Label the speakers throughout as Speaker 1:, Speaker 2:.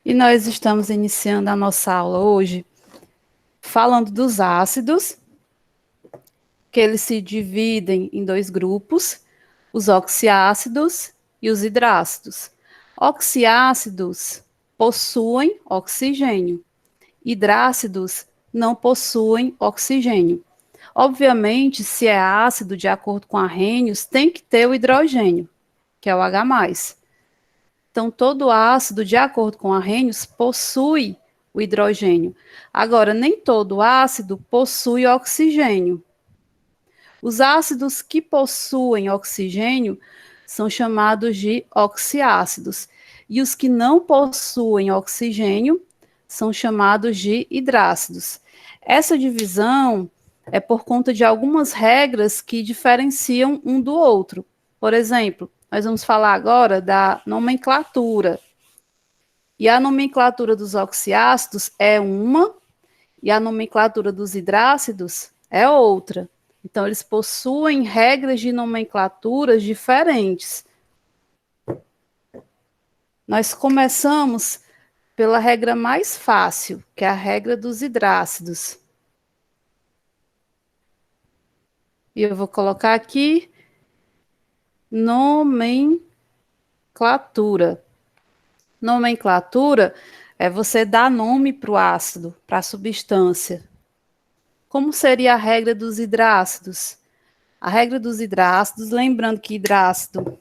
Speaker 1: E nós estamos iniciando a nossa aula hoje falando dos ácidos, que eles se dividem em dois grupos, os oxiácidos e os hidrácidos. Oxiácidos possuem oxigênio, hidrácidos não possuem oxigênio. Obviamente, se é ácido, de acordo com Arrhenius, tem que ter o hidrogênio, que é o H+. Então, todo ácido, de acordo com Arrhenius, possui o hidrogênio. Agora, nem todo ácido possui oxigênio. Os ácidos que possuem oxigênio são chamados de oxiácidos. E os que não possuem oxigênio são chamados de hidrácidos. Essa divisão é por conta de algumas regras que diferenciam um do outro. Por exemplo, nós vamos falar agora da nomenclatura. E a nomenclatura dos oxiácidos é uma, e a nomenclatura dos hidrácidos é outra. Então, eles possuem regras de nomenclaturas diferentes. Nós começamos pela regra mais fácil, que é a regra dos hidrácidos. E eu vou colocar aqui nomenclatura. Nomenclatura é você dar nome para o ácido, para a substância. Como seria a regra dos hidrácidos? A regra dos hidrácidos, lembrando que hidrácido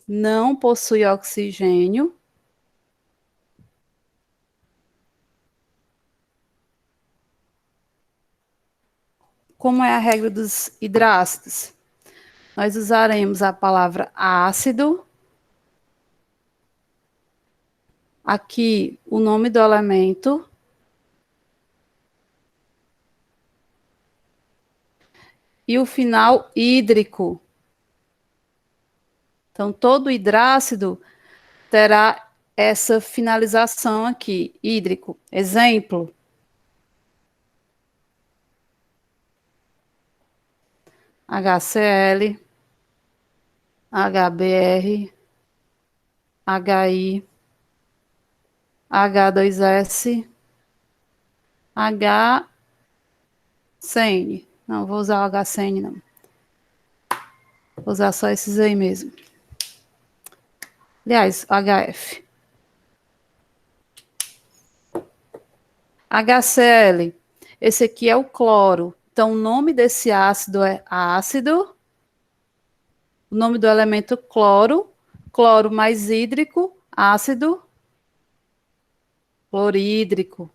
Speaker 1: não possui oxigênio. Como é a regra dos hidrácidos? Nós usaremos a palavra ácido. Aqui, o nome do elemento. E o final hídrico. Então, todo hidrácido terá essa finalização aqui, hídrico. Exemplo. HCl, HBr, HI, H2S, HCN. Não, vou usar o HCN, não. Vou usar só esses aí mesmo. Aliás, HF. HCl. Esse aqui é o cloro. Então, o nome desse ácido é ácido. O nome do elemento cloro. Cloro mais hídrico, ácido clorídrico.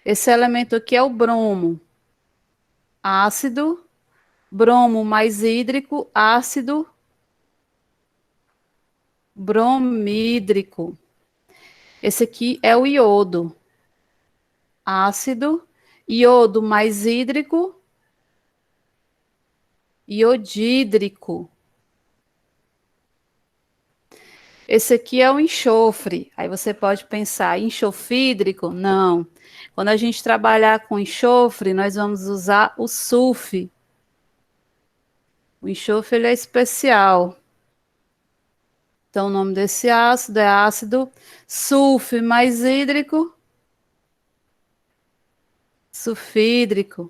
Speaker 1: Esse elemento aqui é o bromo. Ácido, bromo mais hídrico, ácido bromídrico. Esse aqui é o iodo. Ácido, iodo mais hídrico, iodídrico. Esse aqui é o enxofre. Aí você pode pensar, enxofídrico? Não. Quando a gente trabalhar com enxofre, nós vamos usar o sulf. O enxofre ele é especial. Então, o nome desse ácido é ácido sulf mais hídrico, sulfídrico.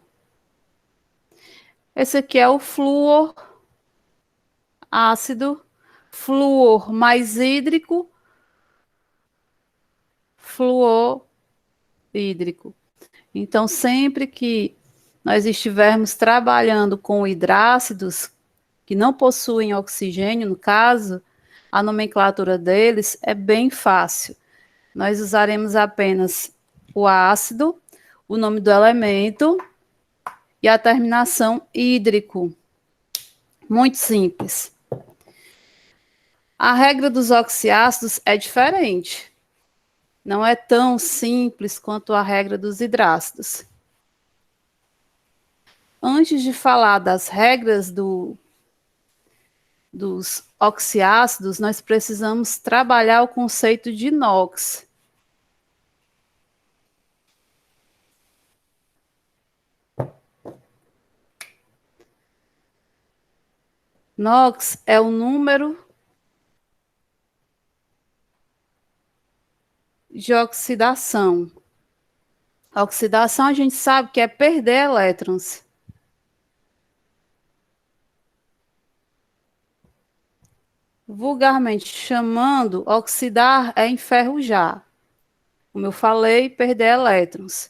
Speaker 1: Esse aqui é o flúor, ácido, flúor mais hídrico, fluorídrico. Então, sempre que nós estivermos trabalhando com hidrácidos que não possuem oxigênio, no caso, a nomenclatura deles é bem fácil. Nós usaremos apenas o ácido, o nome do elemento e a terminação hídrico. Muito simples. A regra dos oxiácidos é diferente. Não é tão simples quanto a regra dos hidrácidos. Antes de falar das regras dos oxiácidos, nós precisamos trabalhar o conceito de NOx. NOx é o número de oxidação. A oxidação a gente sabe que é perder elétrons. Vulgarmente chamando, oxidar é enferrujar. Como eu falei, perder elétrons.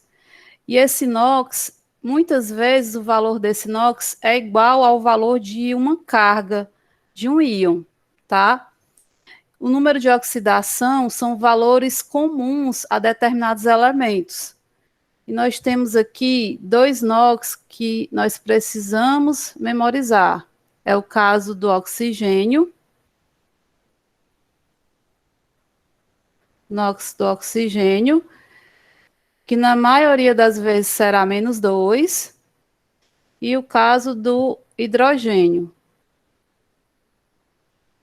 Speaker 1: E esse NOx, muitas vezes o valor desse NOx é igual ao valor de uma carga de um íon, tá? O número de oxidação são valores comuns a determinados elementos. E nós temos aqui dois NOx que nós precisamos memorizar. É o caso do oxigênio, NOx do oxigênio, que na maioria das vezes será -2, e o caso do hidrogênio,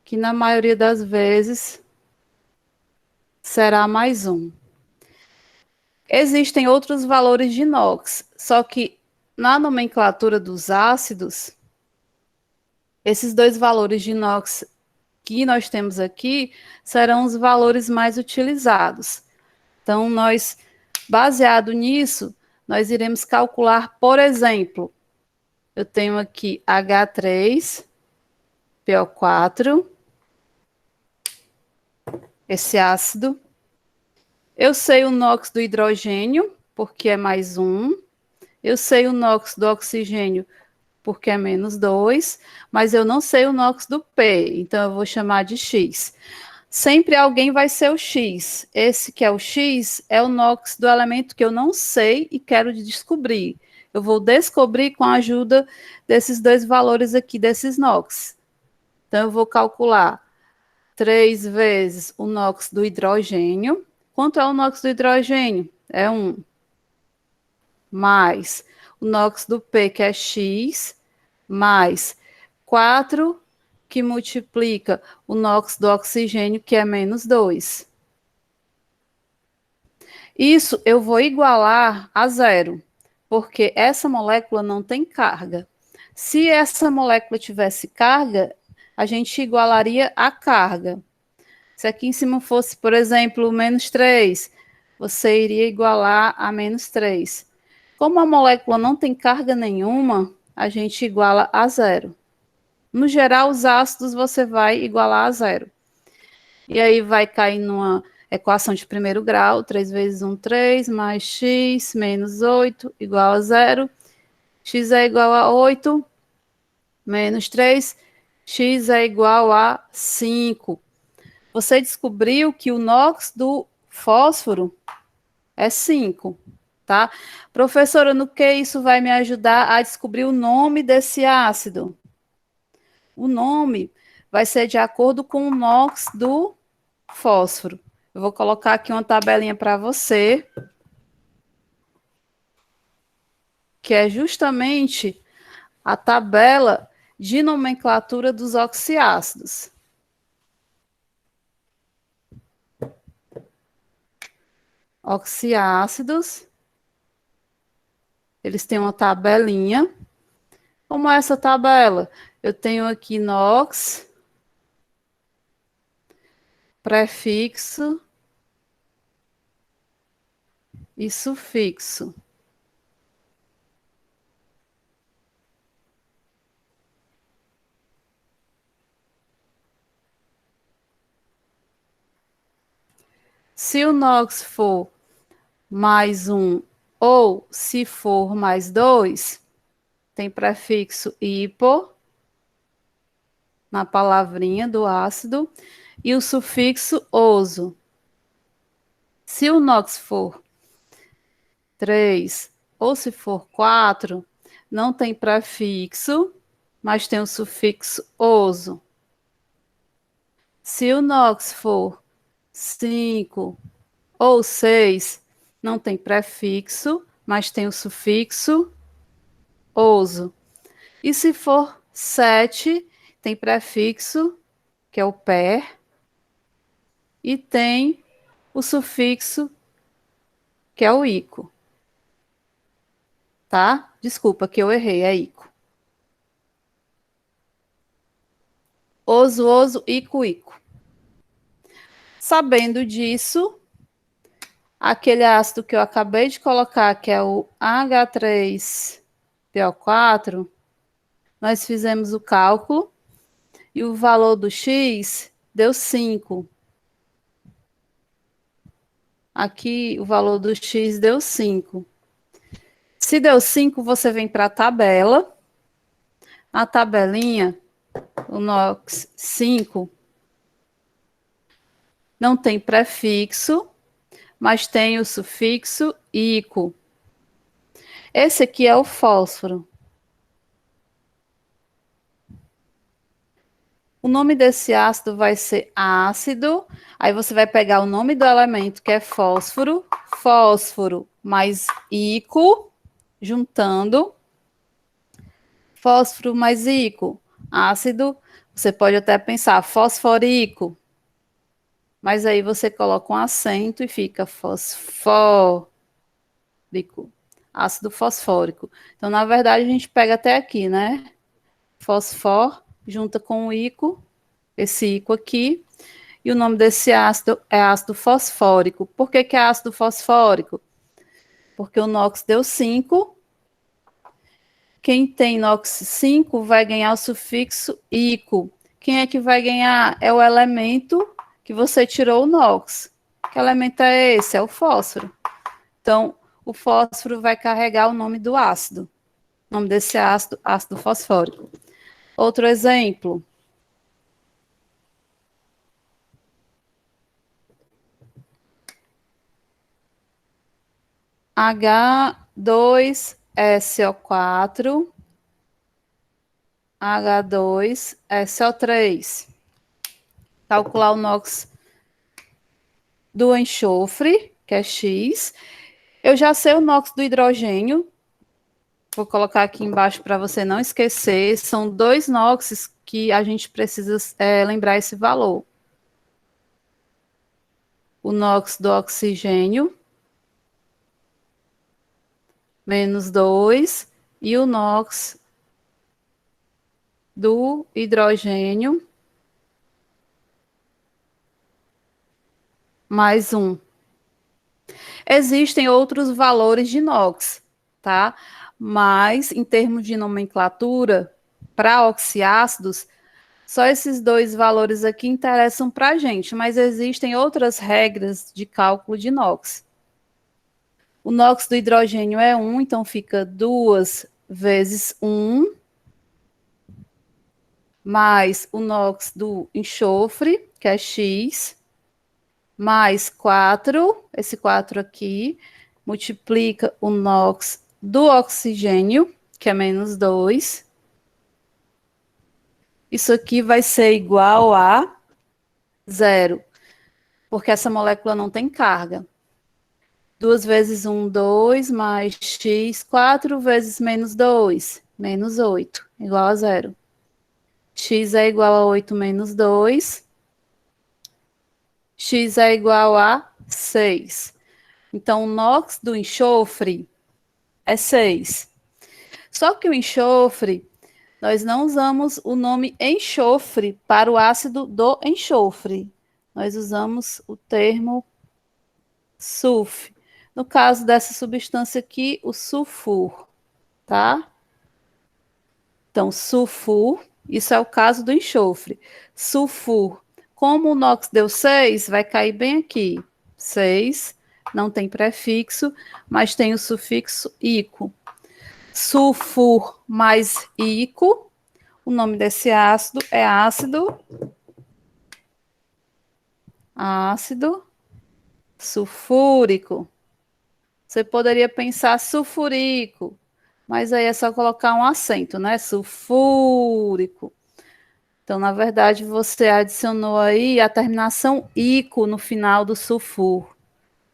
Speaker 1: que na maioria das vezes será +1. Existem outros valores de NOx, só que na nomenclatura dos ácidos, esses dois valores de NOx que nós temos aqui serão os valores mais utilizados. Então, baseado nisso, nós iremos calcular, por exemplo, eu tenho aqui H3PO4, esse ácido. Eu sei o NOx do hidrogênio, porque é +1. Eu sei o NOx do oxigênio, porque é -2, mas eu não sei o NOx do P, então eu vou chamar de X. Sempre alguém vai ser o X. Esse que é o X é o NOx do elemento que eu não sei e quero descobrir. Eu vou descobrir com a ajuda desses dois valores aqui, desses NOx. Então, eu vou calcular 3 vezes o NOx do hidrogênio. Quanto é o NOx do hidrogênio? É 1. Mais o NOx do P, que é X, mais 4, que multiplica o NOx do oxigênio, que é -2. Isso eu vou igualar a zero, porque essa molécula não tem carga. Se essa molécula tivesse carga, a gente igualaria a carga. Se aqui em cima fosse, por exemplo, -3, você iria igualar a -3. Como a molécula não tem carga nenhuma, a gente iguala a zero. No geral, os ácidos você vai igualar a zero. E aí vai cair numa equação de primeiro grau, 3 vezes 1, 3, mais x menos 8, igual a zero. X é igual a 8, menos 3, x é igual a 5. Você descobriu que o NOx do fósforo é 5, tá? Professora, no que isso vai me ajudar a descobrir o nome desse ácido? O nome vai ser de acordo com o NOx do fósforo. Eu vou colocar aqui uma tabelinha para você, que é justamente a tabela de nomenclatura dos oxiácidos. Oxiácidos, eles têm uma tabelinha. Como é essa tabela? Eu tenho aqui NOx, prefixo e sufixo. Se o NOx for +1 ou se for +2, tem prefixo hipo na palavrinha do ácido e o sufixo oso. Se o NOx for 3 ou se for 4, não tem prefixo, mas tem o sufixo oso. Se o NOx for 5 ou 6, não tem prefixo, mas tem o sufixo oso. E se for 7, tem prefixo, que é o per, e tem o sufixo, que é o ico. Tá? Desculpa que eu errei, é ico. Oso, oso, ico, ico. Sabendo disso, Aquele ácido que eu acabei de colocar, que é o H3PO4, nós fizemos o cálculo e o valor do X deu 5. Aqui o valor do X deu 5. Se deu 5, você vem para a tabela. A tabelinha, o NOx 5, não tem prefixo, mas tem o sufixo ico. Esse aqui é o fósforo. O nome desse ácido vai ser ácido. Aí você vai pegar o nome do elemento, que é fósforo, fósforo mais ico, juntando. Fósforo mais ico, ácido. Você pode até pensar fosforico, mas aí você coloca um acento e fica fosfórico, ácido fosfórico. Então, na verdade, a gente pega até aqui, né? Fosfor, junta com o ico, esse ico aqui, e o nome desse ácido é ácido fosfórico. Por que que é ácido fosfórico? Porque o NOx deu 5. Quem tem NOx 5 vai ganhar o sufixo ico. Quem é que vai ganhar? É o elemento que você tirou o NOx. Que elemento é esse? É o fósforo. Então, o fósforo vai carregar o nome do ácido. O nome desse ácido, ácido fosfórico. Outro exemplo. H2SO4, H2SO3. Calcular o NOx do enxofre, que é X. Eu já sei o NOx do hidrogênio. Vou colocar aqui embaixo para você não esquecer. São 2 NOxes que a gente precisa lembrar esse valor. O NOx do oxigênio, menos 2, e o NOx do hidrogênio, mais 1. Existem outros valores de NOx, tá? Mas, em termos de nomenclatura, para oxiácidos, só esses 2 valores aqui interessam para a gente, mas existem outras regras de cálculo de NOx. O NOx do hidrogênio é 1, então fica 2 vezes 1, mais o NOx do enxofre, que é X, mais 4, esse 4 aqui, multiplica o NOx do oxigênio, que é menos 2. Isso aqui vai ser igual a 0, porque essa molécula não tem carga. 2 vezes 1, 2, mais x, 4 vezes menos 2, menos 8, igual a 0. X é igual a 8 menos 2, x é igual a 6. Então, o NOx do enxofre é 6. Só que o enxofre, nós não usamos o nome enxofre para o ácido do enxofre. Nós usamos o termo sulf. No caso dessa substância aqui, o sulfur, tá? Então, sulfur, isso é o caso do enxofre. Sulfur, como o NOx deu 6, vai cair bem aqui. 6, não tem prefixo, mas tem o sufixo ico. Sulfur mais ico, o nome desse ácido é ácido sulfúrico. Você poderia pensar sulfurico, mas aí é só colocar um acento, né? Sulfúrico. Então, na verdade, você adicionou aí a terminação ico no final do sulfur.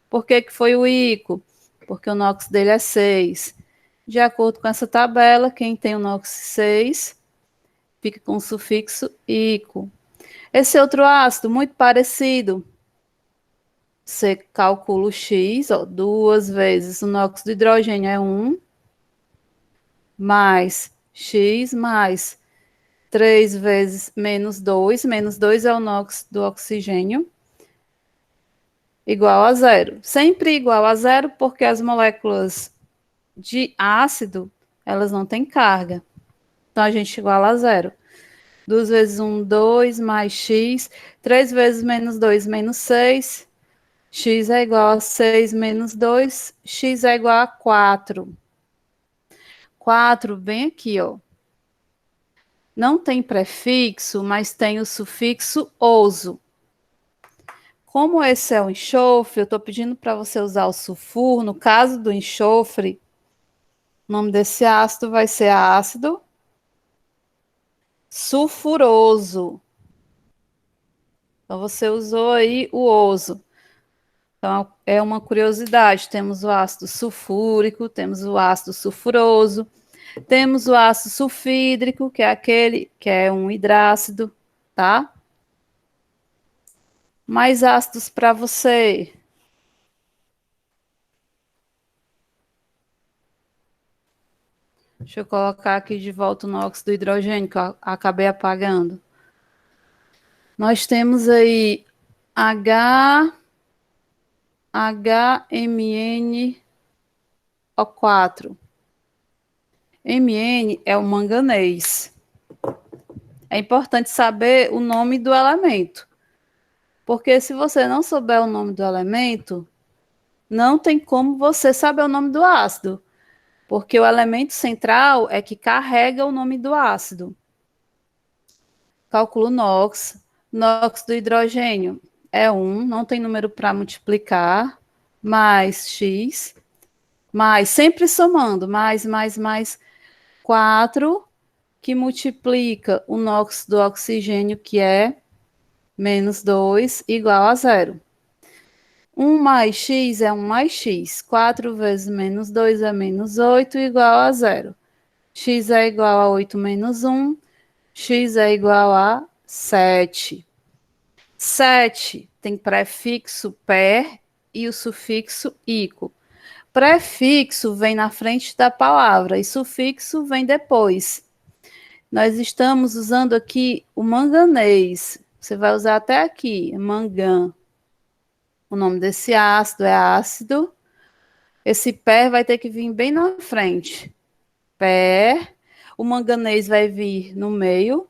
Speaker 1: Por que que foi o ico? Porque o NOx dele é 6. De acordo com essa tabela, quem tem o NOx 6 fica com o sufixo ico. Esse outro ácido, muito parecido, você calcula o X, ó, 2 vezes o NOx do hidrogênio é 1, mais X, mais 3 vezes menos 2 é o NOx do oxigênio. igual a zero. Sempre igual a zero, porque as moléculas de ácido, elas não têm carga. Então, a gente iguala a zero. 2 vezes 1, 2, mais x. 3 vezes menos 2, menos 6. X é igual a 6 menos 2. X é igual a 4. 4, bem aqui, ó. Não tem prefixo, mas tem o sufixo oso. Como esse é o enxofre, eu estou pedindo para você usar o sulfuro. No caso do enxofre, o nome desse ácido vai ser ácido sulfuroso. Então, você usou aí o oso. Então, é uma curiosidade. Temos o ácido sulfúrico, temos o ácido sulfuroso, temos o ácido sulfídrico, que é aquele que é um hidrácido, tá? Mais ácidos para você. Deixa eu colocar aqui de volta o nóxido do hidrogênio, que eu acabei apagando. Nós temos aí HMnO4. Mn é o manganês. É importante saber o nome do elemento, porque se você não souber o nome do elemento, não tem como você saber o nome do ácido, porque o elemento central é que carrega o nome do ácido. Cálculo NOx. NOx do hidrogênio é 1, não tem número para multiplicar, mais X, mais, sempre somando, mais 4, que multiplica o NOx do oxigênio, que é menos 2, igual a zero. 1 mais x é 1 mais x. 4 vezes menos 2 é menos 8, igual a zero. X é igual a 8 menos 1. X é igual a 7. 7 tem prefixo per e o sufixo ico. Prefixo vem na frente da palavra e sufixo vem depois. Nós estamos usando aqui o manganês. Você vai usar até aqui, mangan. O nome desse ácido é ácido. Esse per vai ter que vir bem na frente. Per. O manganês vai vir no meio.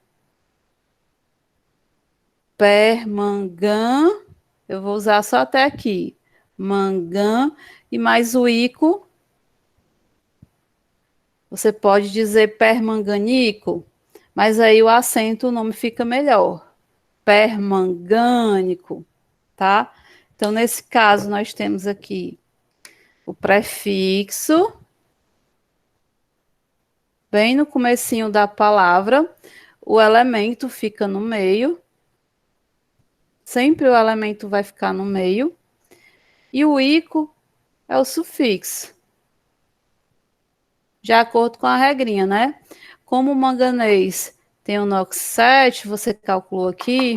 Speaker 1: Permangan. Eu vou usar só até aqui. Mangan. E mais o ico. Você pode dizer permanganico, mas aí o acento, o nome fica melhor. Permangânico, tá? Então, nesse caso, nós temos aqui o prefixo, bem no comecinho da palavra, o elemento fica no meio, sempre o elemento vai ficar no meio, e o ico é o sufixo, de acordo com a regrinha, né? Como o manganês tem o NOx 7, você calculou aqui,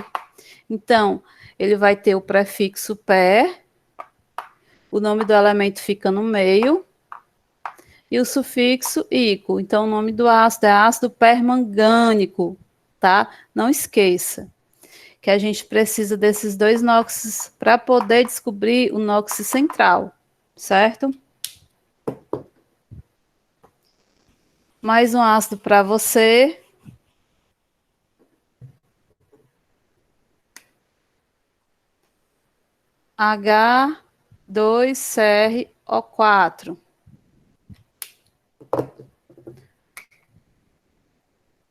Speaker 1: então ele vai ter o prefixo per, o nome do elemento fica no meio, e o sufixo ico. Então, o nome do ácido é ácido permangânico, tá? Não esqueça que a gente precisa desses dois NOxes para poder descobrir o NOx central, certo? Mais um ácido para você. H2CrO4.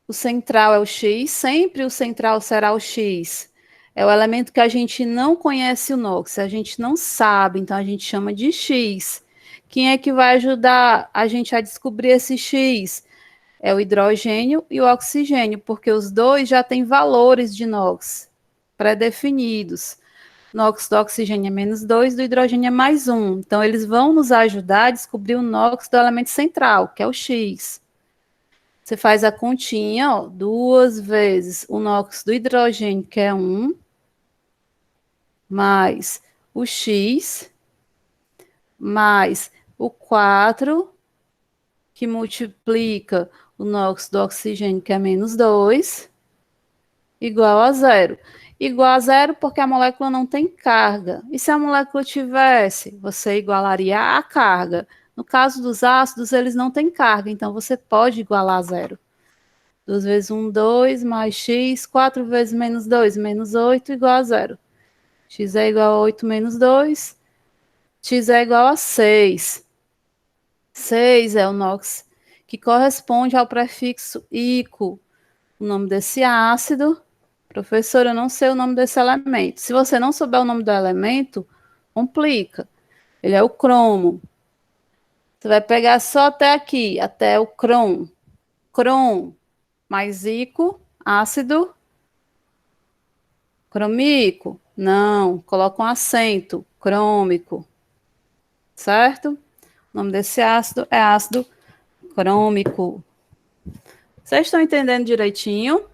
Speaker 1: O central é o X, sempre o central será o X. É o elemento que a gente não conhece o NOx, a gente não sabe, então a gente chama de X. Quem é que vai ajudar a gente a descobrir esse X? É o hidrogênio e o oxigênio, porque os dois já têm valores de NOx pré-definidos. NOx do oxigênio é menos 2, do hidrogênio é mais 1. Então, eles vão nos ajudar a descobrir o NOx do elemento central, que é o X. Você faz a continha, ó, 2 vezes o NOx do hidrogênio, que é 1, mais o X, mais o 4, que multiplica o NOx do oxigênio, que é menos 2, igual a zero. igual a zero porque a molécula não tem carga. E se a molécula tivesse, você igualaria a carga. No caso dos ácidos, eles não têm carga, então você pode igualar a zero. 2 vezes 1, 2, mais x, 4 vezes menos 2, menos 8, igual a zero. X é igual a 8 menos 2, x é igual a 6. 6 é o NOx, que corresponde ao prefixo ico. O nome desse ácido. Professor, eu não sei o nome desse elemento. Se você não souber o nome do elemento, complica. Ele é o cromo. Você vai pegar só até aqui, até o crom. Crom mais ico, ácido cromíico. Não, coloca um acento, crômico. Certo? O nome desse ácido é ácido crômico. Vocês estão entendendo direitinho?